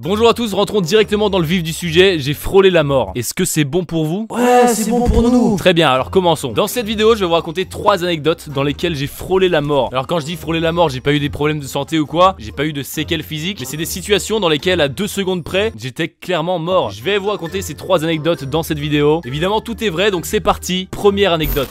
Bonjour à tous, rentrons directement dans le vif du sujet. J'ai frôlé la mort. Est-ce que c'est bon pour vous? Ouais, c'est bon pour nous. Très bien, alors commençons. Dans cette vidéo, je vais vous raconter 3 anecdotes dans lesquelles j'ai frôlé la mort. Alors quand je dis frôler la mort, j'ai pas eu des problèmes de santé ou quoi, j'ai pas eu de séquelles physiques, mais c'est des situations dans lesquelles à 2 secondes près, j'étais clairement mort. Je vais vous raconter ces 3 anecdotes dans cette vidéo. Évidemment, tout est vrai, donc c'est parti. Première anecdote.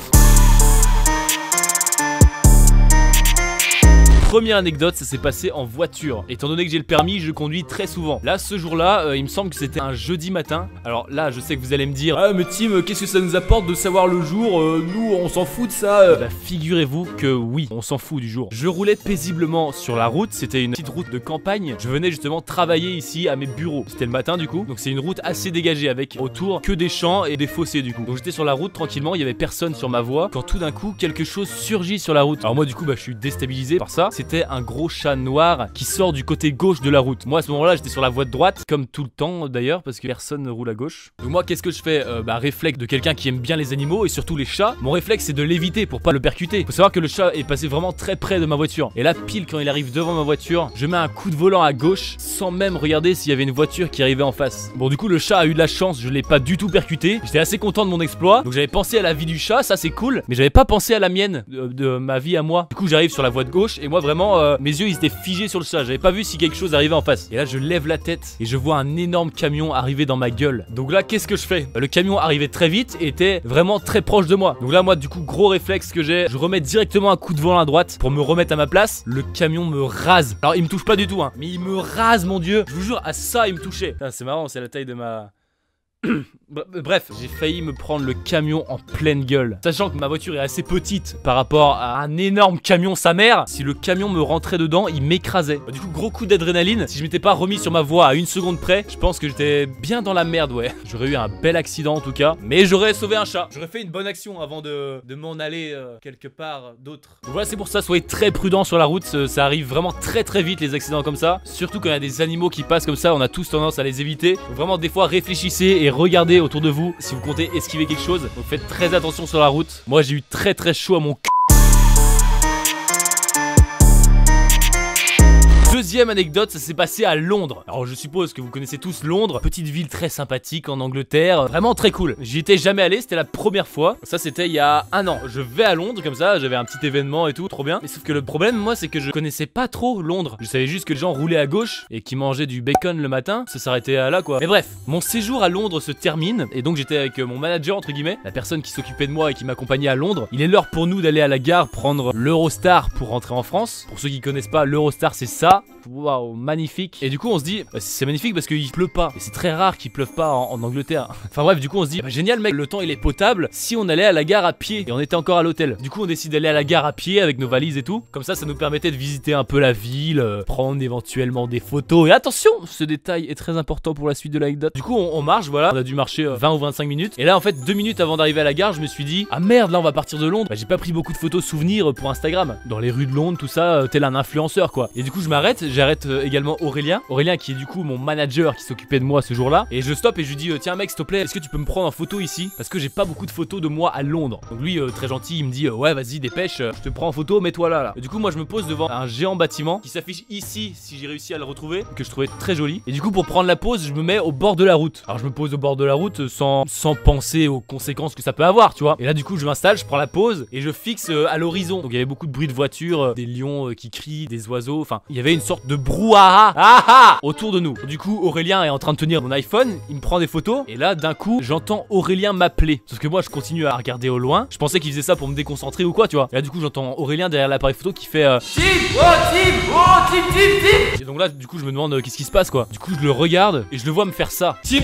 Première anecdote, ça s'est passé en voiture. Étant donné que j'ai le permis, je conduis très souvent. Là, ce jour-là, il me semble que c'était un jeudi matin. Alors là, je sais que vous allez me dire: ah mais Tim, qu'est-ce que ça nous apporte de savoir le jour? Nous, on s'en fout de ça. Bah figurez-vous que oui, on s'en fout du jour. Je roulais paisiblement sur la route. C'était une petite route de campagne. Je venais justement travailler ici à mes bureaux. C'était le matin du coup. Donc c'est une route assez dégagée avec autour que des champs et des fossés du coup. Donc j'étais sur la route tranquillement, il y avait personne sur ma voie. Quand tout d'un coup, quelque chose surgit sur la route. Alors moi du coup, bah je suis déstabilisé par ça. C'était un gros chat noir qui sort du côté gauche de la route. Moi à ce moment-là j'étais sur la voie de droite, comme tout le temps d'ailleurs, parce que personne ne roule à gauche. Donc moi qu'est-ce que je fais? Réflexe de quelqu'un qui aime bien les animaux et surtout les chats. Mon réflexe c'est de l'éviter pour pas le percuter. Faut savoir que le chat est passé vraiment très près de ma voiture. Et là pile quand il arrive devant ma voiture, je mets un coup de volant à gauche sans même regarder s'il y avait une voiture qui arrivait en face. Bon du coup le chat a eu de la chance, je l'ai pas du tout percuté. J'étais assez content de mon exploit. Donc j'avais pensé à la vie du chat, ça c'est cool, mais j'avais pas pensé à la mienne, de ma vie à moi. Du coup j'arrive sur la voie de gauche et moi vraiment mes yeux ils étaient figés sur le chat. J'avais pas vu si quelque chose arrivait en face. Et là je lève la tête et je vois un énorme camion arriver dans ma gueule. Donc là qu'est-ce que je fais? Le camion arrivait très vite et était vraiment très proche de moi. Donc là moi du coup gros réflexe que j'ai, je remets directement un coup de volant à droite pour me remettre à ma place. Le camion me rase. Alors il me touche pas du tout hein, mais il me rase mon dieu. Je vous jure à ça il me touchait. C'est marrant, c'est la taille de ma... Bref, j'ai failli me prendre le camion en pleine gueule. Sachant que ma voiture est assez petite par rapport à un énorme camion sa mère. Si le camion me rentrait dedans, il m'écrasait. Du coup gros coup d'adrénaline. Si je m'étais pas remis sur ma voie à 1 seconde près, je pense que j'étais bien dans la merde, ouais. J'aurais eu un bel accident en tout cas. Mais j'aurais sauvé un chat. J'aurais fait une bonne action avant de m'en aller quelque part d'autre. Donc voilà, c'est pour ça, soyez très prudents sur la route. Ça arrive vraiment très vite les accidents comme ça. Surtout quand il y a des animaux qui passent comme ça, on a tous tendance à les éviter. Donc vraiment des fois réfléchissez et regardez autour de vous si vous comptez esquiver quelque chose. Donc faites très attention sur la route. Moi j'ai eu très chaud à mon c***. Deuxième anecdote, ça s'est passé à Londres. Alors je suppose que vous connaissez tous Londres, petite ville très sympathique en Angleterre, vraiment très cool. J'y étais jamais allé, c'était la première fois. Ça c'était il y a 1 an. Je vais à Londres comme ça, j'avais un petit événement et tout, trop bien. Mais sauf que le problème moi c'est que je connaissais pas trop Londres. Je savais juste que les gens roulaient à gauche et qu'ils mangeaient du bacon le matin. Ça s'arrêtait là quoi. Mais bref, mon séjour à Londres se termine et donc j'étais avec mon manager entre guillemets, la personne qui s'occupait de moi et qui m'accompagnait à Londres. Il est l'heure pour nous d'aller à la gare prendre l'Eurostar pour rentrer en France. Pour ceux qui connaissent pas, l'Eurostar c'est ça. Waouh, magnifique. Et du coup on se dit, c'est magnifique parce qu'il pleut pas. Et c'est très rare qu'il pleuve pas en Angleterre. Enfin bref, du coup on se dit, génial mec, le temps il est potable si on allait à la gare à pied. Et on était encore à l'hôtel. Du coup on décide d'aller à la gare à pied avec nos valises et tout. Comme ça nous permettait de visiter un peu la ville, prendre éventuellement des photos. Et attention, ce détail est très important pour la suite de l'anecdote. Du coup on marche, voilà, on a dû marcher 20 ou 25 minutes. Et là en fait 2 minutes avant d'arriver à la gare, je me suis dit, ah merde, là on va partir de Londres. J'ai pas pris beaucoup de photos souvenirs pour Instagram. Dans les rues de Londres, tout ça, tel un influenceur quoi. Et du coup je m'arrête, j'arrête également Aurélien qui est du coup mon manager qui s'occupait de moi ce jour-là. Et je stoppe et je lui dis tiens mec s'il te plaît, est-ce que tu peux me prendre en photo ici? Parce que j'ai pas beaucoup de photos de moi à Londres. Donc lui très gentil, il me dit ouais vas-y dépêche, je te prends en photo, mets-toi là. Et du coup moi je me pose devant un géant bâtiment qui s'affiche ici si j'ai réussi à le retrouver, que je trouvais très joli. Et du coup pour prendre la pose, je me mets au bord de la route. Alors je me pose au bord de la route sans penser aux conséquences que ça peut avoir, tu vois. Et là du coup je m'installe, je prends la pose et je fixe à l'horizon. Donc il y avait beaucoup de bruit de voitures, des lions qui crient, des oiseaux, enfin il y avait une sorte de brouhaha autour de nous. Du coup Aurélien est en train de tenir mon iPhone, il me prend des photos et là d'un coup j'entends Aurélien m'appeler. Sauf que moi je continue à regarder au loin. Je pensais qu'il faisait ça pour me déconcentrer ou quoi, tu vois. Et là du coup j'entends Aurélien derrière l'appareil photo qui fait Tim, Tim. Et donc là du coup je me demande qu'est-ce qui se passe quoi. Du coup je le regarde et je le vois me faire ça. Tim.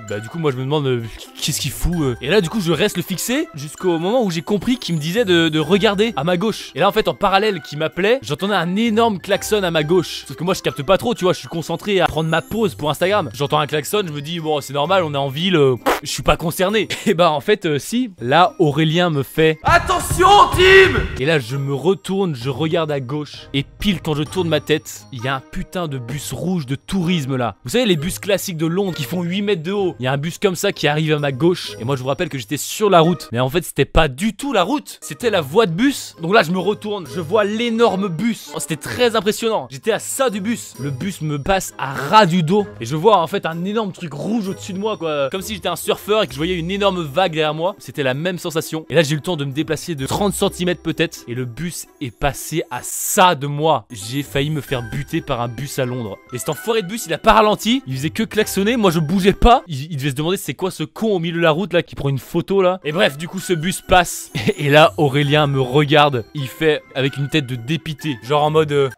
Bah du coup moi je me demande qu'est-ce qu'il fout. Et là du coup je reste le fixer jusqu'au moment où j'ai compris qu'il me disait de regarder à ma gauche. Et là en fait en parallèle qu'il m'appelait, j'entendais un énorme klaxon à ma gauche. Sauf que moi je capte pas trop, tu vois, je suis concentré à prendre ma pause pour Instagram. J'entends un klaxon, je me dis bon c'est normal, on est en ville, je suis pas concerné. Et bah en fait si, là Aurélien me fait attention Tim. Et là je me retourne, je regarde à gauche et pile quand je tourne ma tête, il y a un putain de bus rouge de tourisme là. Vous savez les bus classiques de Londres qui font 8 mètres de haut. Il y a un bus comme ça qui arrive à ma gauche et moi je vous rappelle que j'étais sur la route. Mais en fait c'était pas du tout la route, c'était la voie de bus. Donc là je me retourne, je vois l'énorme bus. Oh, c'était très impressionnant. impressionnant. J'étais à ça du bus. Le bus me passe à ras du dos et je vois en fait un énorme truc rouge au-dessus de moi quoi. Comme si j'étais un surfeur et que je voyais une énorme vague derrière moi. C'était la même sensation. Et là j'ai eu le temps de me déplacer de 30 cm peut-être. Et le bus est passé à ça de moi. J'ai failli me faire buter par un bus à Londres. Et cet enfoiré de bus il a pas ralenti. Il faisait que klaxonner. Moi je bougeais pas. Il devait se demander c'est quoi ce con au milieu de la route là qui prend une photo là. Et bref du coup ce bus passe. Et là Aurélien me regarde. Il fait avec une tête de dépité. Genre en mode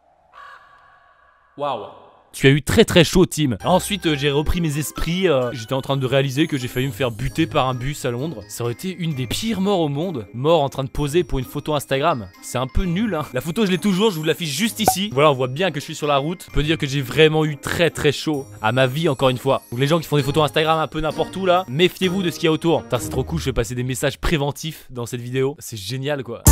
waouh. Tu as eu très très chaud Tim. Ensuite j'ai repris mes esprits. J'étais en train de réaliser que j'ai failli me faire buter par un bus à Londres. Ça aurait été une des pires morts au monde. Mort en train de poser pour une photo Instagram. C'est un peu nul hein. La photo je l'ai toujours, je vous l'affiche juste ici. Voilà on voit bien que je suis sur la route. On peut dire que j'ai vraiment eu très très chaud à ma vie encore une fois. Donc les gens qui font des photos Instagram un peu n'importe où là, méfiez-vous de ce qu'il y a autour. Putain c'est trop cool, je vais passer des messages préventifs dans cette vidéo. C'est génial quoi.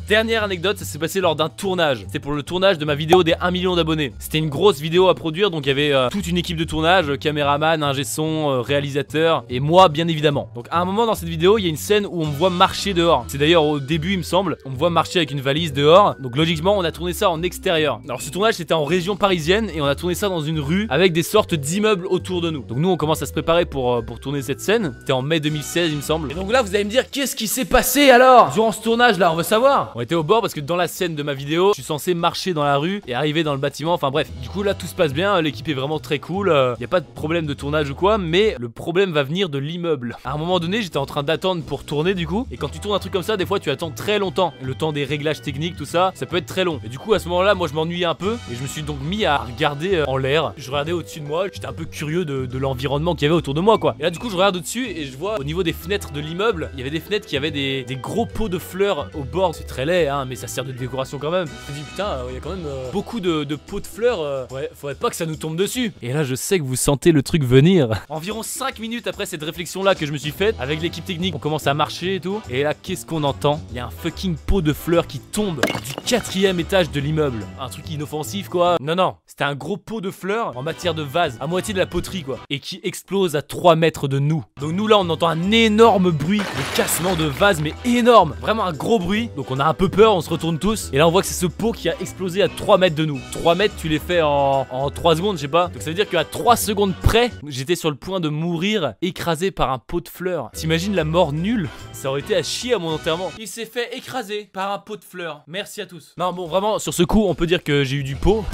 Dernière anecdote, ça s'est passé lors d'un tournage. C'était pour le tournage de ma vidéo des 1 million d'abonnés. C'était une grosse vidéo à produire, donc il y avait toute une équipe de tournage, caméraman, ingé son, réalisateur et moi bien évidemment. Donc à un moment dans cette vidéo, il y a une scène où on me voit marcher dehors. C'est d'ailleurs au début il me semble, on me voit marcher avec une valise dehors. Donc logiquement on a tourné ça en extérieur. Alors ce tournage c'était en région parisienne et on a tourné ça dans une rue avec des sortes d'immeubles autour de nous. Donc nous on commence à se préparer pour tourner cette scène. C'était en mai 2016 il me semble. Et donc là vous allez me dire qu'est-ce qui s'est passé alors durant ce tournage là, on veut savoir. On était au bord parce que dans la scène de ma vidéo, je suis censé marcher dans la rue et arriver dans le bâtiment. Enfin bref, du coup là tout se passe bien, l'équipe est vraiment très cool. Y a pas de problème de tournage ou quoi, mais le problème va venir de l'immeuble. À un moment donné, j'étais en train d'attendre pour tourner du coup. Et quand tu tournes un truc comme ça, des fois tu attends très longtemps. Le temps des réglages techniques, tout ça, ça peut être très long. Et du coup à ce moment-là, moi je m'ennuyais un peu et je me suis donc mis à regarder en l'air. Je regardais au-dessus de moi, j'étais un peu curieux de l'environnement qu'il y avait autour de moi quoi. Et là du coup je regarde au-dessus et je vois au niveau des fenêtres de l'immeuble, il y avait des fenêtres qui avaient des gros pots de fleurs au bord. C'est très laid hein, mais ça sert de décoration quand même. Je me dis putain, il y a quand même beaucoup de pots de fleurs. Ouais, faudrait pas que ça nous tombe dessus. Et là je sais que vous sentez le truc venir. Environ 5 minutes après cette réflexion là que je me suis faite avec l'équipe technique, on commence à marcher et tout. Et là qu'est-ce qu'on entend? Il y a un fucking pot de fleurs qui tombe du 4e étage de l'immeuble. Un truc inoffensif quoi. Non, c'était un gros pot de fleurs en matière de vase, à moitié de la poterie quoi. Et qui explose à 3 mètres de nous. Donc nous là on entend un énorme bruit de cassement de vase, mais énorme. Vraiment un gros bruit. Donc on a un peu peur, on se retourne tous. Et là on voit que c'est ce pot qui a explosé à 3 mètres de nous. 3 mètres tu les fais en 3 secondes je sais pas. Donc ça veut dire qu'à 3 secondes près, j'étais sur le point de mourir écrasé par un pot de fleurs. T'imagines la mort nulle? Ça aurait été à chier à mon enterrement. Il s'est fait écraser par un pot de fleurs. Merci à tous. Non bon vraiment sur ce coup on peut dire que j'ai eu du pot.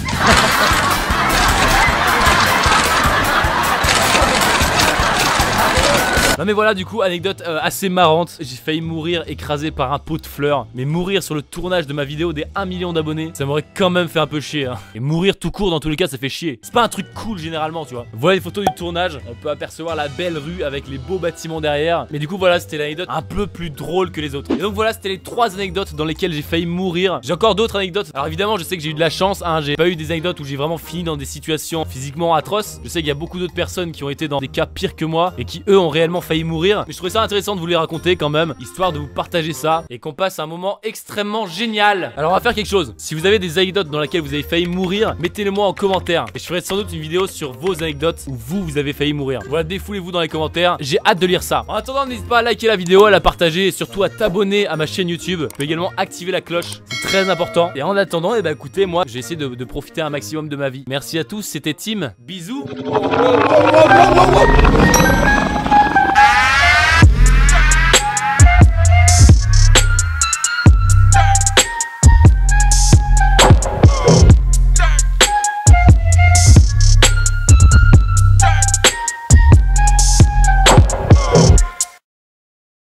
Non mais voilà du coup anecdote assez marrante. J'ai failli mourir écrasé par un pot de fleurs. Mais mourir sur le tournage de ma vidéo des 1 million d'abonnés, ça m'aurait quand même fait un peu chier hein. Et mourir tout court dans tous les cas ça fait chier. C'est pas un truc cool généralement tu vois. Voilà les photos du tournage. On peut apercevoir la belle rue avec les beaux bâtiments derrière. Mais du coup voilà c'était l'anecdote un peu plus drôle que les autres. Et donc voilà c'était les 3 anecdotes dans lesquelles j'ai failli mourir. J'ai encore d'autres anecdotes. Alors évidemment je sais que j'ai eu de la chance hein. J'ai pas eu des anecdotes où j'ai vraiment fini dans des situations physiquement atroces. Je sais qu'il y a beaucoup d'autres personnes qui ont été dans des cas pires que moi et qui eux ont réellement failli mourir. Mais je trouvais ça intéressant de vous les raconter quand même, histoire de vous partager ça et qu'on passe un moment extrêmement génial. Alors on va faire quelque chose. Si vous avez des anecdotes dans lesquelles vous avez failli mourir, mettez-les moi en commentaire. Et je ferai sans doute une vidéo sur vos anecdotes où vous avez failli mourir. Voilà, défoulez-vous dans les commentaires. J'ai hâte de lire ça. En attendant, n'hésite pas à liker la vidéo, à la partager et surtout à t'abonner à ma chaîne YouTube. Tu peux également activer la cloche. C'est très important. Et en attendant, eh ben écoutez, moi, j'ai essayé de profiter un maximum de ma vie. Merci à tous, c'était Tim. Bisous.